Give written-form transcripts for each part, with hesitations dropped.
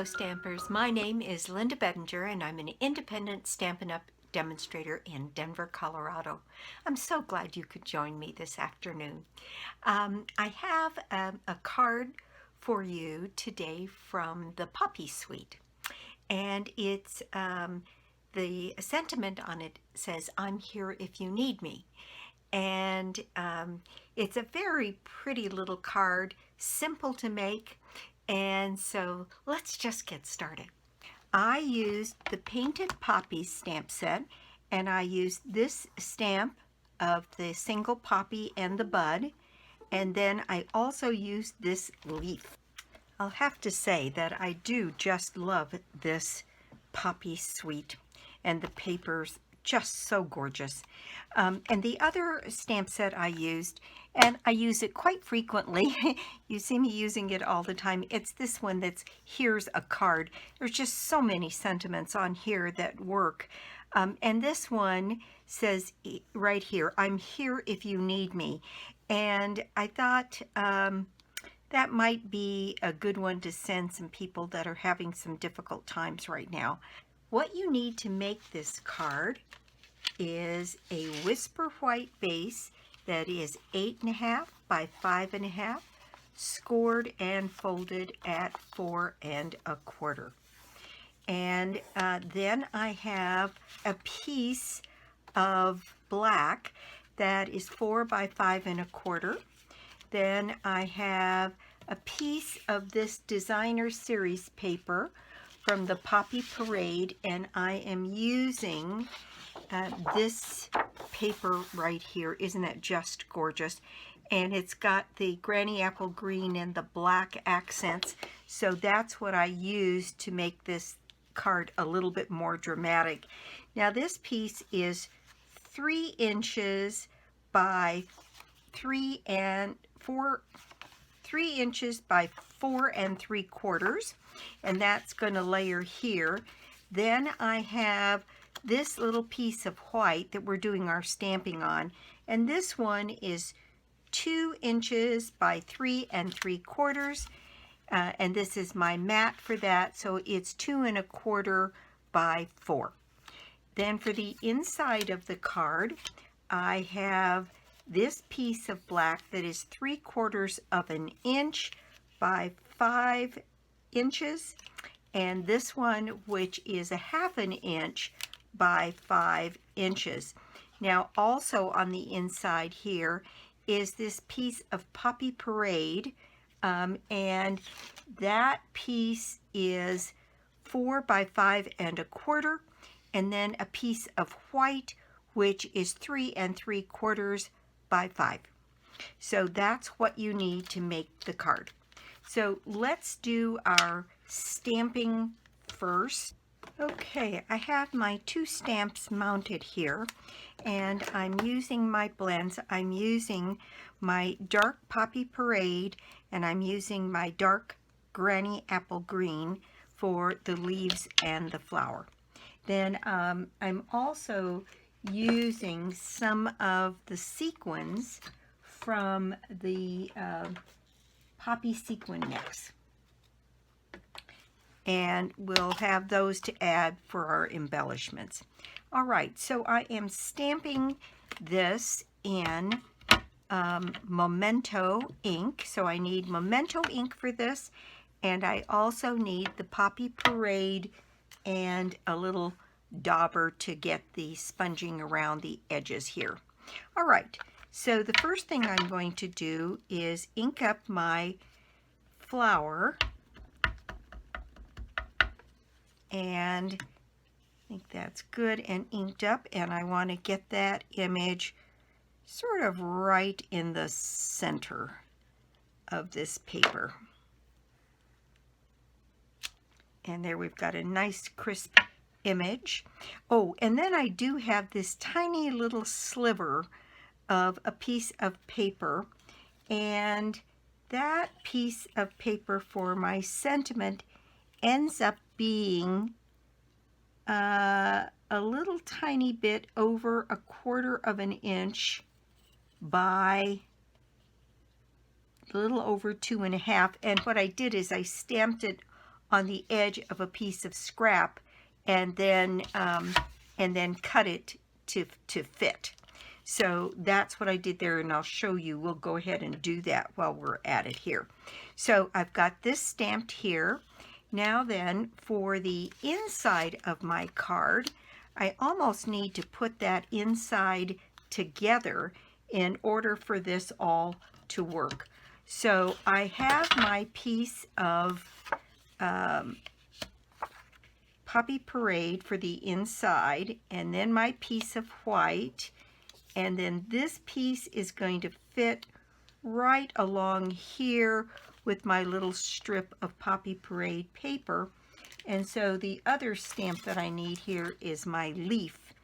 Hello Stampers, my name is Linda Bedinger and I'm an independent Stampin' Up! Demonstrator in Denver, Colorado. I'm so glad you could join me this afternoon. I have a card for you today from the Poppy Suite, and it's the sentiment on it says, "I'm here if you need me." And it's a very pretty little card, simple to make, and so let's just get started. I used the Painted Poppies stamp set, and I used this stamp of the single poppy and the bud, and then I also used this leaf. I'll have to say that I do just love this Poppy Suite, and the paper's just so gorgeous. And the other stamp set I used, and I use it quite frequently, you see me using it all the time, it's this one that's Here's a Card. There's just so many sentiments on here that work. And this one says right here, "I'm here if you need me." And I thought that might be a good one to send some people that are having some difficult times right now. What you need to make this card is a Whisper White base that is 8.5 by 5.5, scored and folded at 4 1/4. And then I have a piece of black that is 4 by 5 1/4. Then I have a piece of this designer series paper from the Poppy Parade, and I am using this paper right here. Isn't that just gorgeous? And it's got the granny apple green and the black accents, so that's what I used to make this card a little bit more dramatic. Now this piece is 3 inches by 3 inches by 4 3/4, and that's going to layer here. Then I have this little piece of white that we're doing our stamping on, and this one is 2 inches by 3 3/4, and this is my mat for that, so it's 2 1/4 by 4. Then for the inside of the card, I have this piece of black that is 3/4 of an inch by 5 inches, and this one, which is 1/2 inch by 5 inches. Now also on the inside here is this piece of Poppy Parade, and that piece is 4 by 5 1/4, and then a piece of white, which is 3 3/4 by 5. So that's what you need to make the card. So let's do our stamping first. Okay, I have my 2 stamps mounted here, and I'm using my blends. I'm using my dark Poppy Parade, and I'm using my dark Granny Apple Green for the leaves and the flower. Then I'm also using some of the sequins from the Poppy Sequin Mix, and we'll have those to add for our embellishments. All right, so I am stamping this in Memento ink, so I need Memento ink for this, and I also need the Poppy Parade and a little dauber to get the sponging around the edges here. All right, so the first thing I'm going to do is ink up my flower, and I think that's good and inked up, and I want to get that image sort of right in the center of this paper. And there we've got a nice crisp image. Oh, and then I do have this tiny little sliver of a piece of paper, and that piece of paper for my sentiment ends up being a little tiny bit over 1/4 of an inch by a little over 2 1/2, and what I did is I stamped it on the edge of a piece of scrap and then cut it to fit. So that's what I did there, and I'll show you. We'll go ahead and do that while we're at it here. So I've got this stamped here. Now then, for the inside of my card, I almost need to put that inside together in order for this all to work. So I have my piece of Poppy Parade for the inside, and then my piece of white, and then this piece is going to fit right along here with my little strip of Poppy Parade paper. And so the other stamp that I need here is my leaf,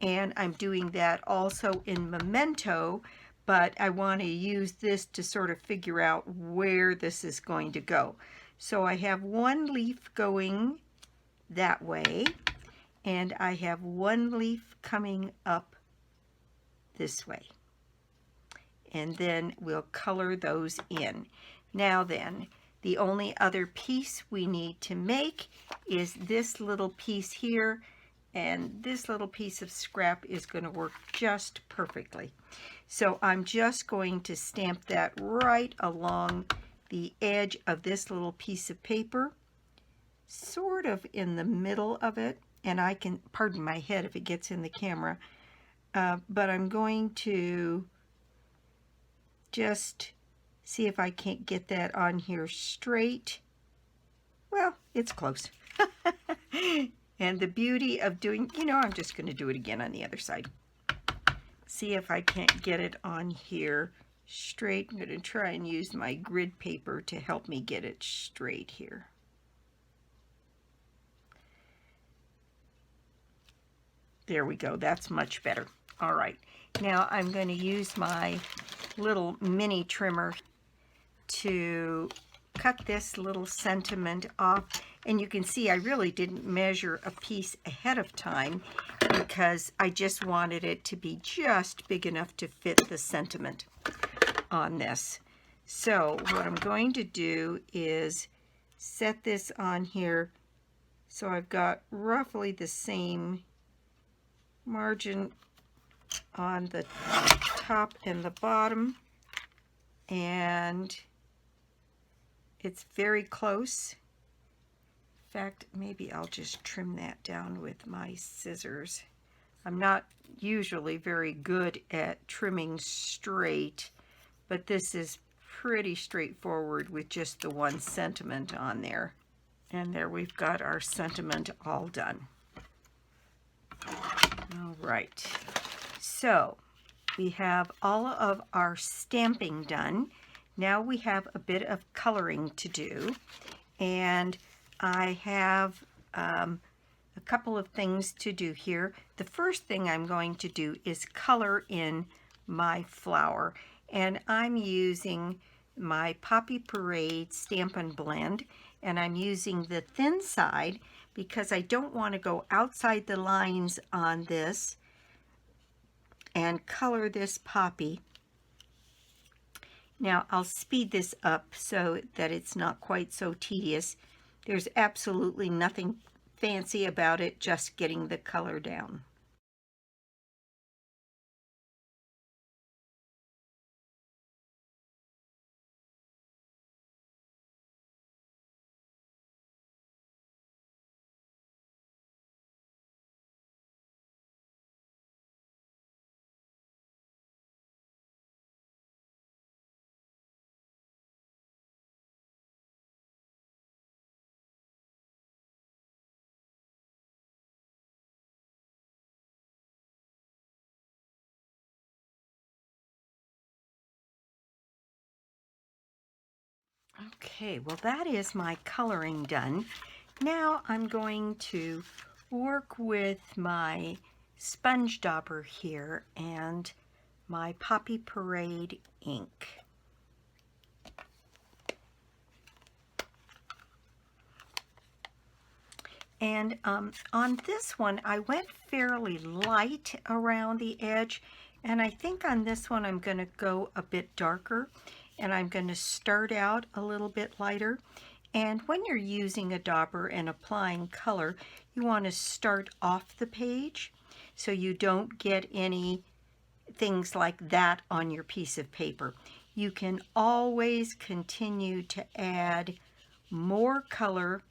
and I'm doing that also in Memento, but I want to use this to sort of figure out where this is going to go. So I have one leaf going that way, and I have one leaf coming up this way, and then we'll color those in. Now then, the only other piece we need to make is this little piece here, and this little piece of scrap is going to work just perfectly. So I'm just going to stamp that right along the edge of this little piece of paper, sort of in the middle of it, and I can, pardon my head if it gets in the camera, but I'm going to just see if I can't get that on here straight. Well, it's close. And the beauty of doing, I'm just going to do it again on the other side. See if I can't get it on here straight. I'm going to try and use my grid paper to help me get it straight here. There we go. That's much better. All right. Now I'm going to use my little mini trimmer to cut this little sentiment off. And you can see I really didn't measure a piece ahead of time because I just wanted it to be just big enough to fit the sentiment on this. So what I'm going to do is set this on here so I've got roughly the same margin on the top and the bottom, and it's very close. In fact, maybe I'll just trim that down with my scissors. I'm not usually very good at trimming straight, but this is pretty straightforward with just the one sentiment on there. And there we've got our sentiment all done. All right, so we have all of our stamping done. Now we have a bit of coloring to do, and I have a couple of things to do here. The first thing I'm going to do is color in my flower, and I'm using my Poppy Parade Stampin' Blend, and I'm using the thin side because I don't want to go outside the lines on this and color this poppy. Now I'll speed this up so that it's not quite so tedious. There's absolutely nothing fancy about it, just getting the color down. Okay, well that is my coloring done. Now I'm going to work with my sponge dauber here and my Poppy Parade ink. And on this one, I went fairly light around the edge, and I think on this one I'm going to go a bit darker, and I'm going to start out a little bit lighter. And when you're using a dauber and applying color, you want to start off the page so you don't get any things like that on your piece of paper. You can always continue to add more color,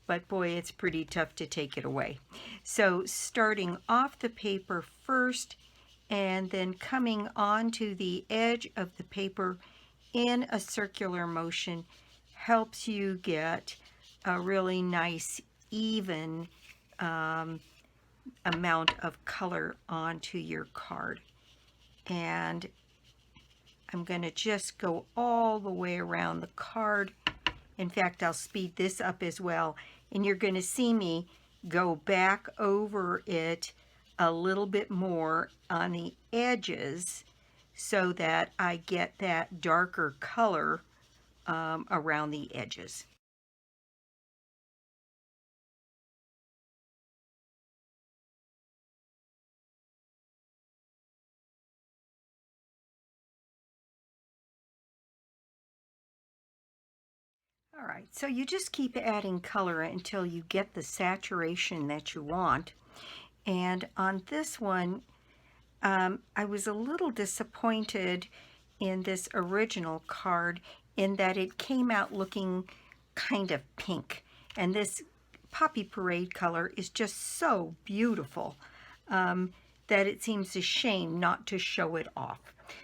but boy, it's pretty tough to take it away. So starting off the paper first and then coming onto the edge of the paper in a circular motion helps you get a really nice even amount of color onto your card. And I'm going to just go all the way around the card. In fact, I'll speed this up as well, and you're going to see me go back over it a little bit more on the edges so that I get that darker color around the edges. All right, so you just keep adding color until you get the saturation that you want. And on this one, I was a little disappointed in this original card in that it came out looking kind of pink. And this Poppy Parade color is just so beautiful that it seems a shame not to show it off.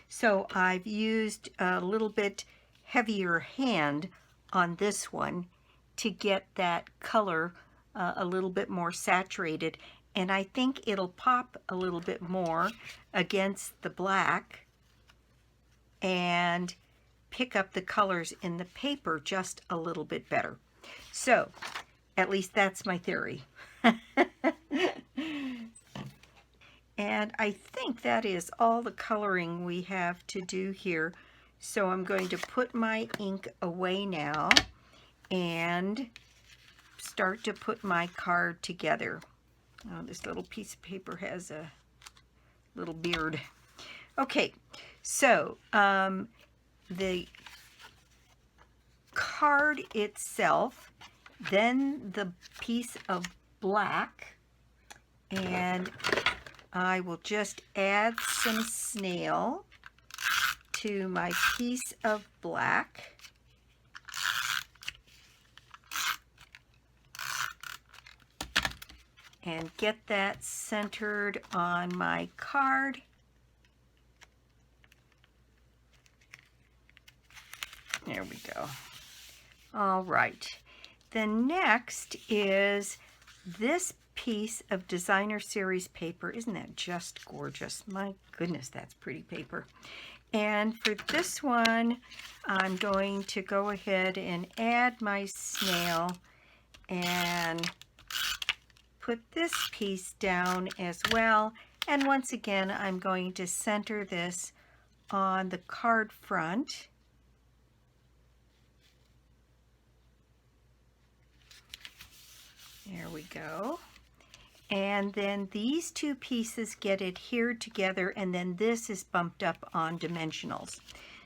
So I've used a little bit heavier hand on this one to get that color a little bit more saturated, and I think it'll pop a little bit more against the black and pick up the colors in the paper just a little bit better. So at least that's my theory. And I think that is all the coloring we have to do here. So I'm going to put my ink away now and start to put my card together. Oh, this little piece of paper has a little beard. Okay, so the card itself, then the piece of black, and I will just add some snail to my piece of black. And get that centered on my card. There we go. All right. Then next is this piece of Designer Series paper. Isn't that just gorgeous? My goodness, that's pretty paper. And for this one, I'm going to go ahead and add my snail and put this piece down as well. And once again, I'm going to center this on the card front. There we go. And then these two pieces get adhered together, and then this is bumped up on dimensionals.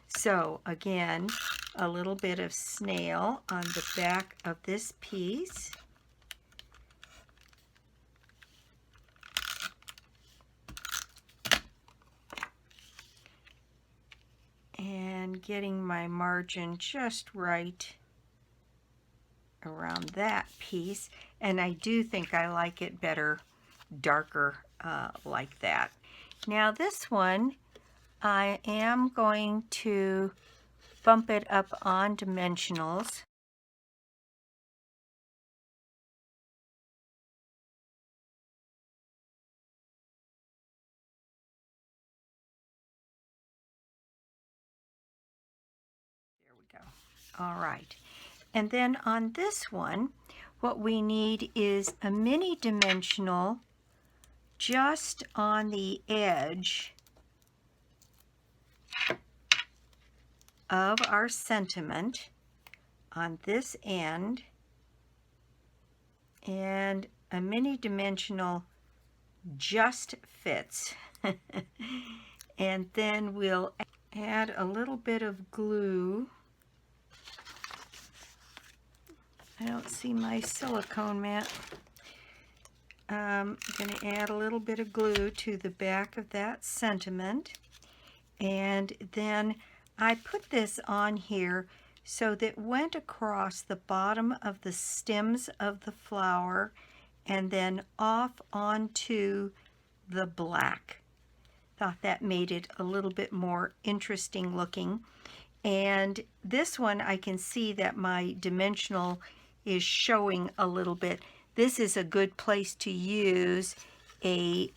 So again, a little bit of snail on the back of this piece. And getting my margin just right around that piece. And I do think I like it better darker like that. Now this one, I am going to bump it up on dimensionals. There we go. All right. And then on this one, what we need is a mini dimensional just on the edge of our sentiment on this end, and a mini dimensional just fits. And then we'll add a little bit of glue I don't see my silicone mat. I'm going to add a little bit of glue to the back of that sentiment, and then I put this on here so that it went across the bottom of the stems of the flower and then off onto the black. Thought that made it a little bit more interesting looking. And this one, I can see that my dimensional is showing a little bit. This is a good place to use a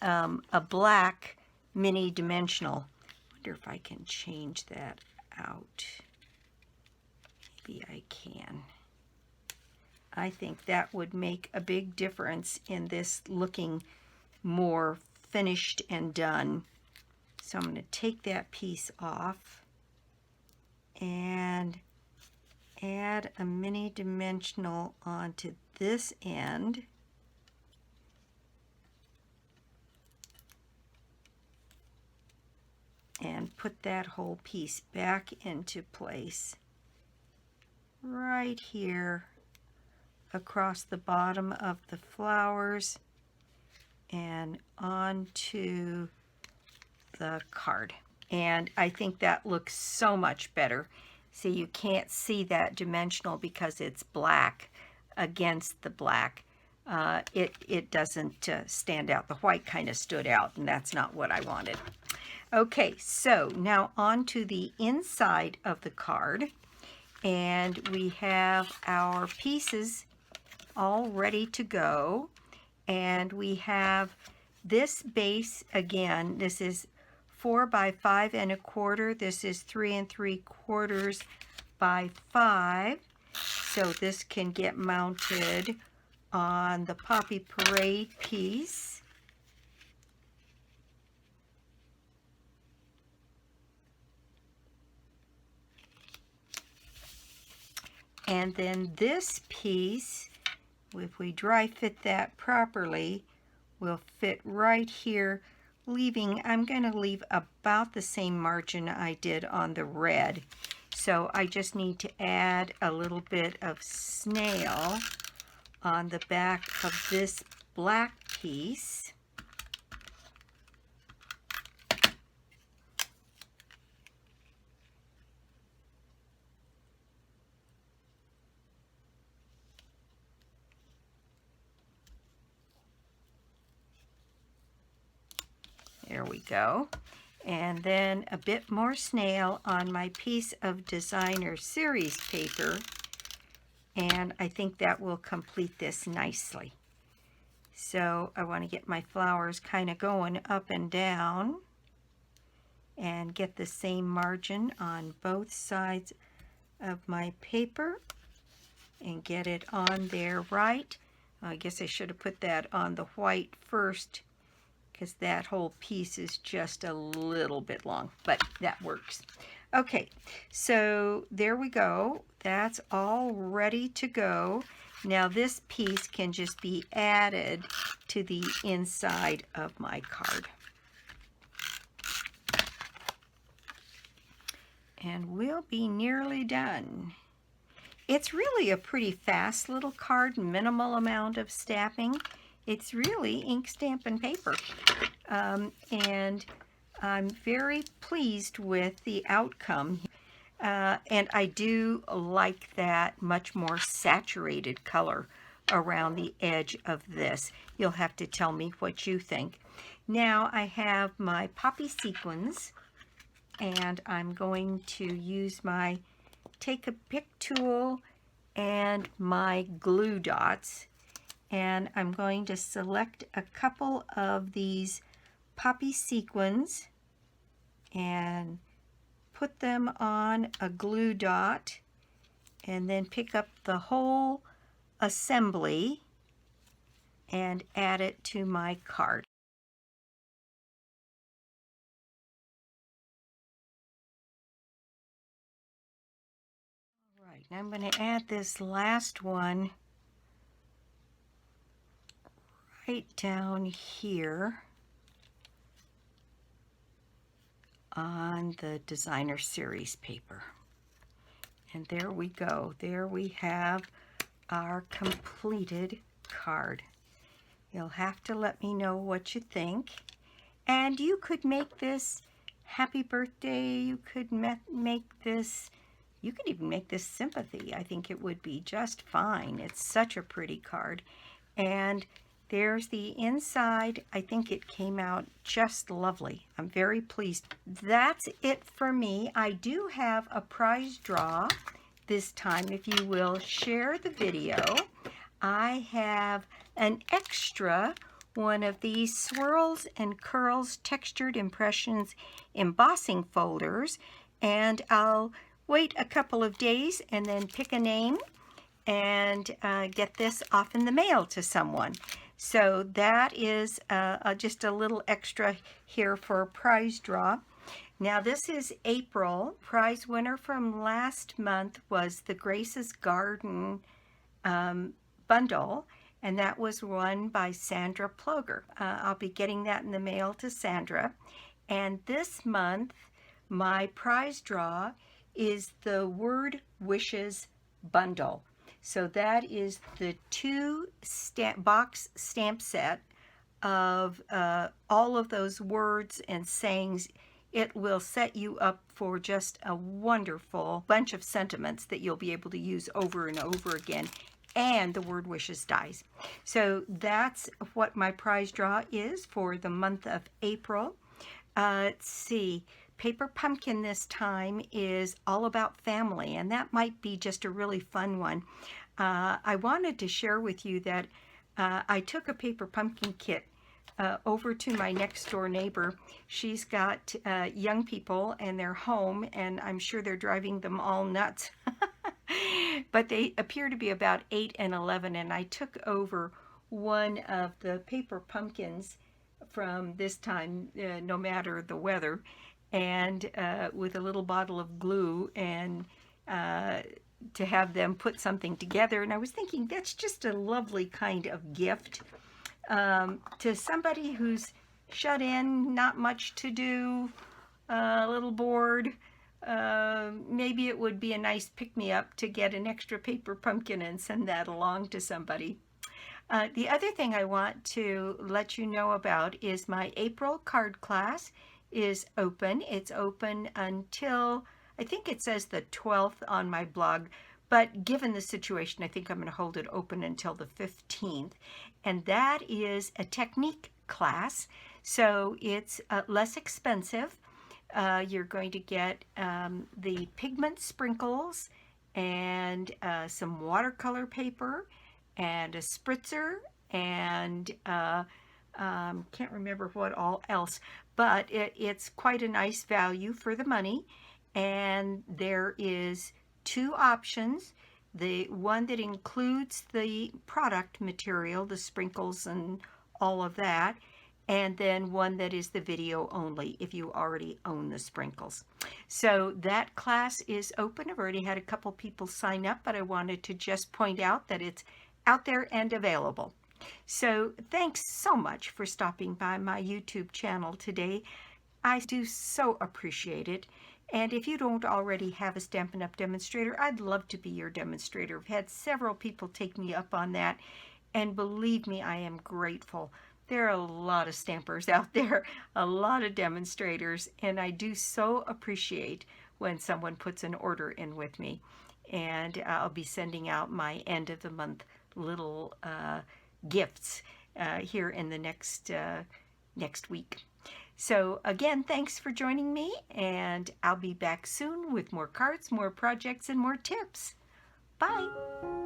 black mini dimensional. Wonder if I can change that out. Maybe I can. I think that would make a big difference in this looking more finished and done. So I'm going to take that piece off and add a mini dimensional onto this end. And put that whole piece back into place right here across the bottom of the flowers and onto the card. And I think that looks so much better. See, you can't see that dimensional because it's black against the black. It doesn't stand out. The white kind of stood out, and that's not what I wanted. Okay, so now on to the inside of the card, and we have our pieces all ready to go, and we have this base again. This is 4 by 5 1/4. This is 3 3/4 by 5. So this can get mounted on the Poppy Parade piece. And then this piece, if we dry fit that properly, will fit right here, leaving, I'm going to leave about the same margin I did on the red. So I just need to add a little bit of snail on the back of this black piece. There we go. And then a bit more snail on my piece of designer series paper. And I think that will complete this nicely. So I want to get my flowers kind of going up and down and get the same margin on both sides of my paper and get it on there right. I guess I should have put that on the white first, because that whole piece is just a little bit long, but that works. Okay, so there we go. That's all ready to go. Now this piece can just be added to the inside of my card. And we'll be nearly done. It's really a pretty fast little card, minimal amount of stamping. It's really ink, stamp, and paper. And I'm very pleased with the outcome. And I do like that much more saturated color around the edge of this. You'll have to tell me what you think. Now I have my poppy sequins, and I'm going to use my take a pick tool and my glue dots, and I'm going to select a couple of these poppy sequins and put them on a glue dot, and then pick up the whole assembly and add it to my card. All right, now I'm going to add this last one right down here on the designer series paper. And there we go. There we have our completed card. You'll have to let me know what you think. And you could make this happy birthday. You could make this, you could even make this sympathy. I think it would be just fine. It's such a pretty card. And there's the inside. I think it came out just lovely. I'm very pleased. That's it for me. I do have a prize draw this time. If you will share the video, I have an extra one of these Swirls and Curls Textured Impressions embossing folders, and I'll wait a couple of days and then pick a name and get this off in the mail to someone. So that is just a little extra here for a prize draw. Now this is April. Prize winner from last month was the Grace's Garden bundle, and that was won by Sandra Ploger. I'll be getting that in the mail to Sandra. And this month, my prize draw is the Word Wishes bundle. So that is the 2 box stamp set of all of those words and sayings. It will set you up for just a wonderful bunch of sentiments that you'll be able to use over and over again, and the Word Wishes dies. So that's what my prize draw is for the month of April. Let's see. Paper Pumpkin this time is all about family, and that might be just a really fun one. I wanted to share with you that I took a Paper Pumpkin kit over to my next door neighbor. She's got young people and they're home, and I'm sure they're driving them all nuts. But they appear to be about 8 and 11, and I took over one of the Paper Pumpkins from this time, no matter the weather, and with a little bottle of glue, and to have them put something together. And I was thinking that's just a lovely kind of gift to somebody who's shut in, not much to do, a little bored. Maybe it would be a nice pick-me-up to get an extra Paper Pumpkin and send that along to somebody. The other thing I want to let you know about is my April card class is open. It's open until, I think it says the 12th on my blog, but given the situation, I think I'm going to hold it open until the 15th. And that is a technique class, so it's less expensive. You're going to get the pigment sprinkles and some watercolor paper and a spritzer and can't remember what all else, but it's quite a nice value for the money. And there is 2 options. The one that includes the product material, the sprinkles and all of that, and then one that is the video only if you already own the sprinkles. So that class is open. I've already had a couple people sign up, but I wanted to just point out that it's out there and available. So thanks so much for stopping by my YouTube channel today. I do so appreciate it. And if you don't already have a Stampin' Up! Demonstrator, I'd love to be your demonstrator. I've had several people take me up on that, and believe me, I am grateful. There are a lot of stampers out there, a lot of demonstrators, and I do so appreciate when someone puts an order in with me. And I'll be sending out my end of the month little gifts here in the next week. So again, thanks for joining me, and I'll be back soon with more cards, more projects, and more tips. Bye!